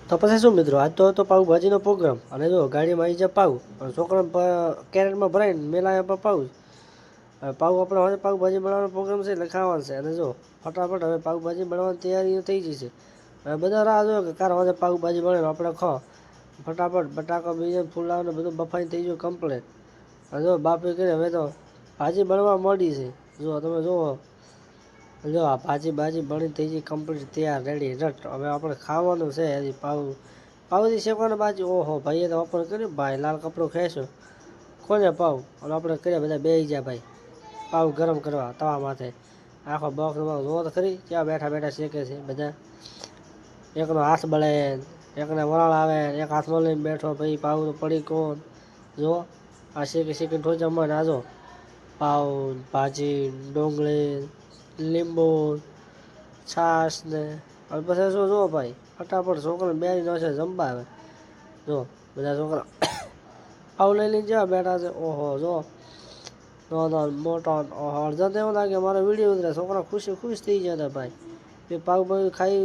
તો પછી શું મિત્રો, આજ તો હતો પાઉંભાજીનો પ્રોગ્રામ. અને જો ગાડીમાં આવી જાય પાઉં, અને છોકરા કેરેટમાં ભરાઈને મેલાયા પર પાઉં. પાઉં આપણે હવે પાઉંભાજી બનાવવાનો પ્રોગ્રામ છે એટલે ખાવાનું છે. અને જો ફટાફટ હવે પાઉંભાજી બનાવવાની તૈયારીઓ થઈ જશે. હવે બધા રાહ જોયો કે કારો હવે પાઉંભાજી બને આપણે ખાઓ. ફટાફટ બટાકા બીજા ફૂલાવને બધું બફાઈને થઈ ગયું કમ્પ્લેટ. અને જો બાફી કરી હવે તો ભાજી બનવા માંડી છે. જો તમે જુઓ, જો આ ભાજી બની થઈ ગઈ કમ્પ્લીટ, તૈયાર, રેડી રટ. હવે આપણે ખાવાનું છે. હજી પાઉંથી શેકવાના બાજી. ઓહો ભાઈએ તો ઓપન કર્યું ભાઈ, લાલ કપડું ખેંચ્યું, ખોલે પાઉં. અને આપણે કર્યા બધા બેસી ગયા ભાઈ પાઉં ગરમ કરવા તવા માથે. આખો બોક્સ જોવો તો ખરી ક્યાં બેઠા બેઠા શેકે છે બધા. એકનો હાથ બળે, એકને વરાળ આવે, એક હાથમાં લઈને બેઠો ભાઈ પાઉં પડી કોણ. જો આ શેકી ઠોચા ના જો પાઉં, ભાજી, ડુંગળી, લીંબુ, છાશ ને. અને પછી શું જુઓ ભાઈ, ફટાફટ છોકરાને બેસી જશે જમવા. આવે જો બધા છોકરા પાઉં લઈ લઈને જેવા બેઠા છે. ઓહો જો મોટો અડધા તો એવું લાગે મારો વિડીયો ઉતરે. છોકરા ખુશ થઈ ગયા હતા ભાઈ. એ પાઉં ખાઈ